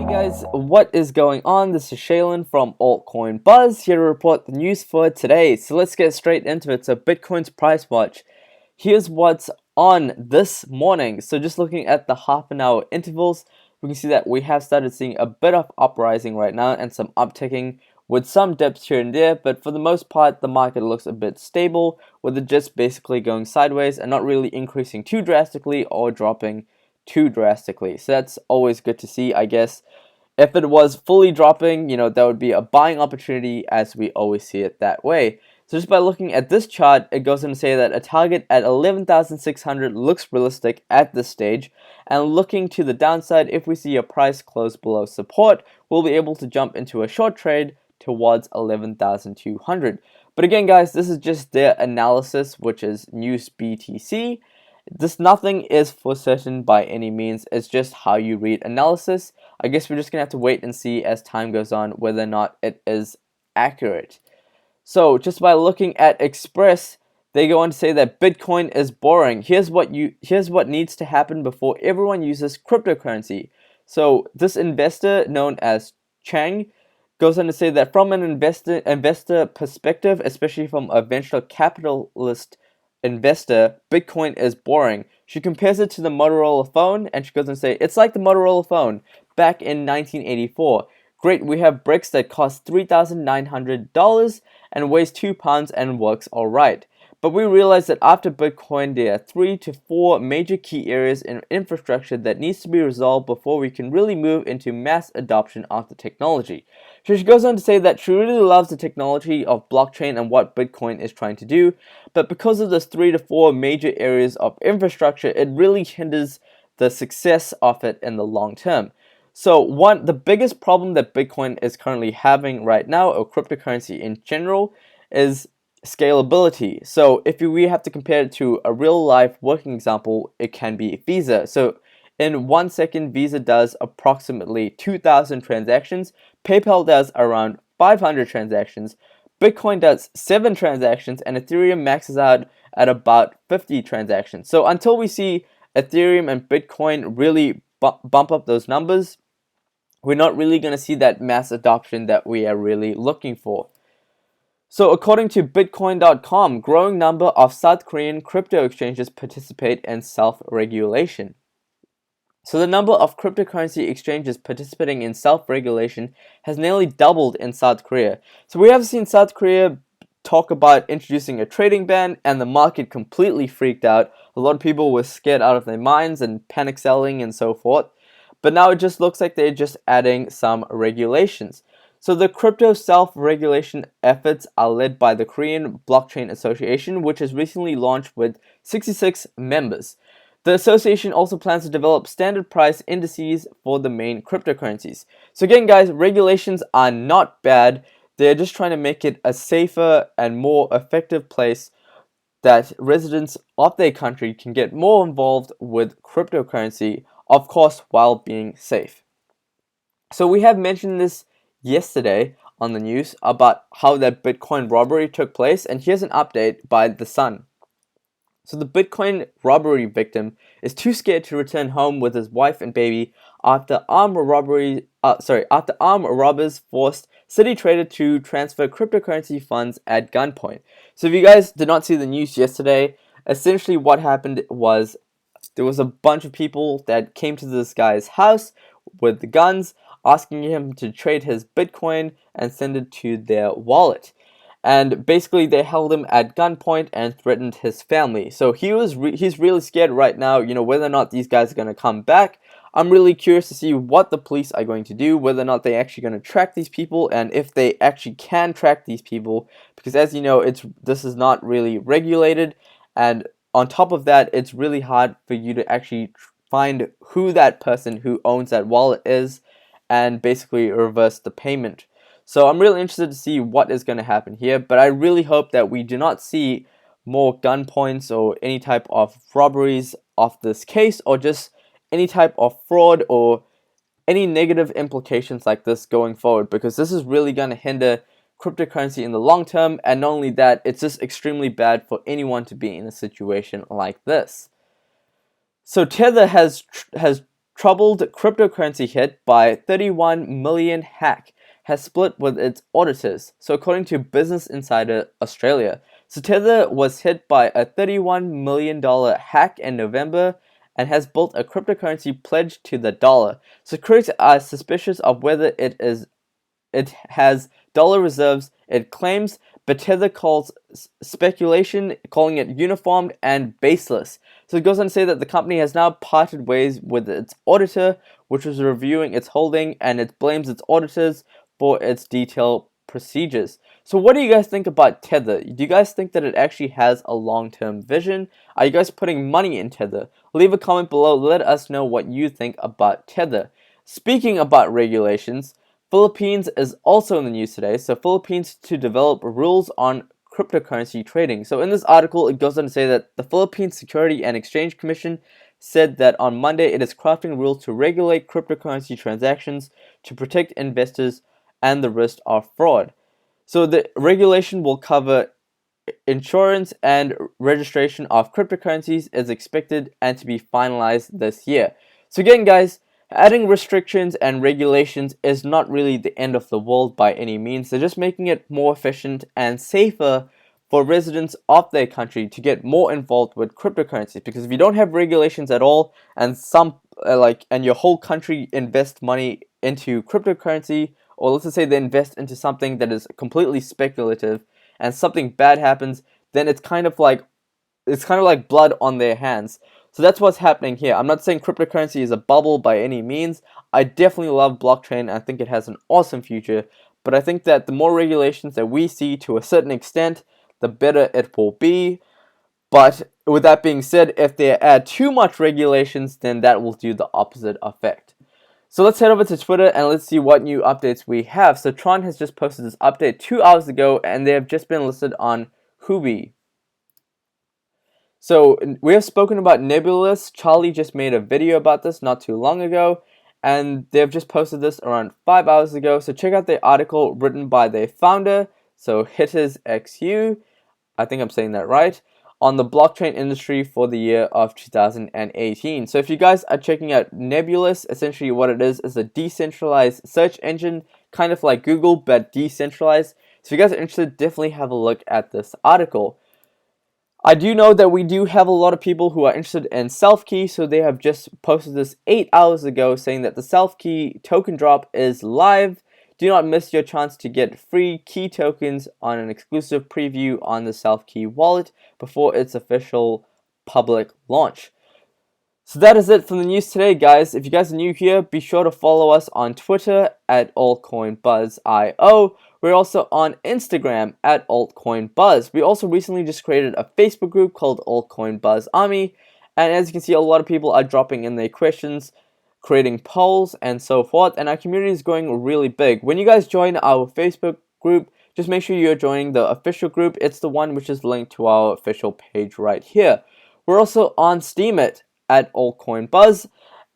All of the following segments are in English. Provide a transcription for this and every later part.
Guys, what is going on? This is Shaylin from Altcoin Buzz here to report the news for today. So let's get straight into it. So Bitcoin's price watch. Here's what's on this morning. So just looking at the half an hour intervals, we can see that we have started seeing a bit of uprising right now and some upticking with some dips here and there, but for the most part the market looks a bit stable, with it just basically going sideways and not really increasing too drastically or dropping too drastically. So that's always good to see, I guess. If it was fully dropping, that would be a buying opportunity, as we always see it that way. So just by looking at this chart, it goes on to say that a target at 11,600 looks realistic at this stage. And looking to the downside, if we see a price close below support, we'll be able to jump into a short trade towards 11,200. But again, guys, this is just their analysis, which is news BTC. Nothing is for certain by any means. It's just how you read analysis. I guess we're just gonna have to wait and see as time goes on whether or not it is accurate. So just by looking at Express, they go on to say that Bitcoin is boring. Here's what needs to happen before everyone uses cryptocurrency. So this investor, known as Chang, goes on to say that from an investor perspective, especially from a venture capitalist investor, Bitcoin is boring. She compares it to the Motorola phone, and she goes on to say, it's like the Motorola phone back in 1984. Great, we have bricks that cost $3,900 and weighs 2 pounds and works alright. But we realize that after Bitcoin, there are 3 to 4 major key areas in infrastructure that needs to be resolved before we can really move into mass adoption of the technology. So she goes on to say that she really loves the technology of blockchain and what Bitcoin is trying to do, but because of those 3 to 4 major areas of infrastructure, it really hinders the success of it in the long term. So the biggest problem that Bitcoin is currently having right now, or cryptocurrency in general, is scalability. So if we have to compare it to a real life working example, it can be Visa. So in 1 second, Visa does approximately 2,000 transactions. PayPal does around 500 transactions. Bitcoin does 7 transactions, and Ethereum maxes out at about 50 transactions. So until we see Ethereum and Bitcoin really bump up those numbers, we're not really going to see that mass adoption that we are really looking for. So according to Bitcoin.com, growing number of South Korean crypto exchanges participate in self-regulation. So the number of cryptocurrency exchanges participating in self-regulation has nearly doubled in South Korea. So we have seen South Korea talk about introducing a trading ban, and the market completely freaked out. A lot of people were scared out of their minds and panic selling and so forth. But now it just looks like they're just adding some regulations. So the crypto self-regulation efforts are led by the Korean Blockchain Association, which has recently launched with 66 members. The association also plans to develop standard price indices for the main cryptocurrencies. So again, guys, regulations are not bad. They're just trying to make it a safer and more effective place that residents of their country can get more involved with cryptocurrency, of course, while being safe. So we have mentioned this yesterday on the news about how that Bitcoin robbery took place, and here's an update by The Sun. So the Bitcoin robbery victim is too scared to return home with his wife and baby after armed robbers forced City Trader to transfer cryptocurrency funds at gunpoint. So if you guys did not see the news yesterday, essentially what happened was there was a bunch of people that came to this guy's house with the guns, asking him to trade his Bitcoin and send it to their wallet. And basically they held him at gunpoint and threatened his family. So he's really scared right now, whether or not these guys are going to come back. I'm really curious to see what the police are going to do, whether or not they're actually going to track these people, and if they actually can track these people, because as you know, this is not really regulated, and on top of that, it's really hard for you to actually find who that person who owns that wallet is and basically reverse the payment. So I'm really interested to see what is going to happen here, but I really hope that we do not see more gunpoints or any type of robberies of this case, or just any type of fraud or any negative implications like this going forward, because this is really going to hinder cryptocurrency in the long term, and not only that, it's just extremely bad for anyone to be in a situation like this. So Tether has troubled cryptocurrency hit by 31 million hack has split with its auditors, so according to Business Insider Australia. So Tether was hit by a $31 million hack in November and has built a cryptocurrency pledged to the dollar. So critics are suspicious of whether it has dollar reserves, it claims, but Tether calls speculation, calling it uniformed and baseless. So it goes on to say that the company has now parted ways with its auditor, which was reviewing its holding, and it blames its auditors for its detailed procedures. So what do you guys think about Tether? Do you guys think that it actually has a long-term vision? Are you guys putting money in Tether? Leave a comment below, let us know what you think about Tether. Speaking about regulations, Philippines is also in the news today. So Philippines to develop rules on cryptocurrency trading. So in this article, it goes on to say that the Philippines Security and Exchange Commission said that on Monday it is crafting rules to regulate cryptocurrency transactions to protect investors and the risk of fraud. So the regulation will cover insurance and registration of cryptocurrencies is expected and to be finalized this year. So again, guys, adding restrictions and regulations is not really the end of the world by any means. They're just making it more efficient and safer for residents of their country to get more involved with cryptocurrencies. Because if you don't have regulations at all, and and your whole country invests money into cryptocurrency, or let's just say they invest into something that is completely speculative, and something bad happens, then it's kind of like blood on their hands. So that's what's happening here. I'm not saying cryptocurrency is a bubble by any means. I definitely love blockchain. I think it has an awesome future. But I think that the more regulations that we see to a certain extent, the better it will be. But with that being said, if they add too much regulations, then that will do the opposite effect. So let's head over to Twitter and let's see what new updates we have. So TRON has just posted this update 2 hours ago, and they have just been listed on Huobi. So we have spoken about Nebulas. Charlie just made a video about this not too long ago, and they've just posted this around 5 hours ago. So check out the article written by their founder, so Hitters XU, I think I'm saying that right, on the blockchain industry for the year of 2018. So if you guys are checking out Nebulas, essentially what it is a decentralized search engine, kind of like Google, but decentralized. So if you guys are interested, definitely have a look at this article. I do know that we do have a lot of people who are interested in SelfKey, so they have just posted this 8 hours ago saying that the SelfKey token drop is live. Do not miss your chance to get free key tokens on an exclusive preview on the SelfKey wallet before its official public launch. So that is it from the news today, guys. If you guys are new here, be sure to follow us on Twitter at altcoinbuzz.io. We're also on Instagram at altcoinbuzz. We also recently just created a Facebook group called Altcoin Buzz Army. And as you can see, a lot of people are dropping in their questions, creating polls, and so forth. And our community is growing really big. When you guys join our Facebook group, just make sure you're joining the official group. It's the one which is linked to our official page right here. We're also on Steemit at Altcoin Buzz,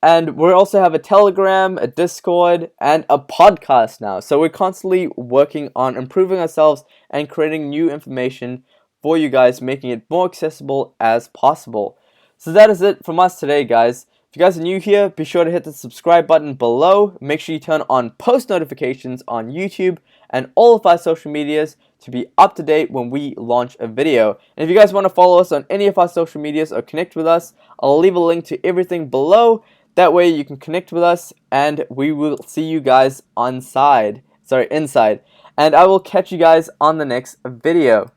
and we also have a Telegram, a Discord, and a podcast now. So we're constantly working on improving ourselves and creating new information for you guys, making it more accessible as possible. So that is it from us today, guys. If you guys are new here, be sure to hit the subscribe button below. Make sure you turn on post notifications on YouTube and all of our social medias to be up to date when we launch a video. And if you guys want to follow us on any of our social medias or connect with us, I'll leave a link to everything below. That way you can connect with us, and we will see you guys inside. And I will catch you guys on the next video.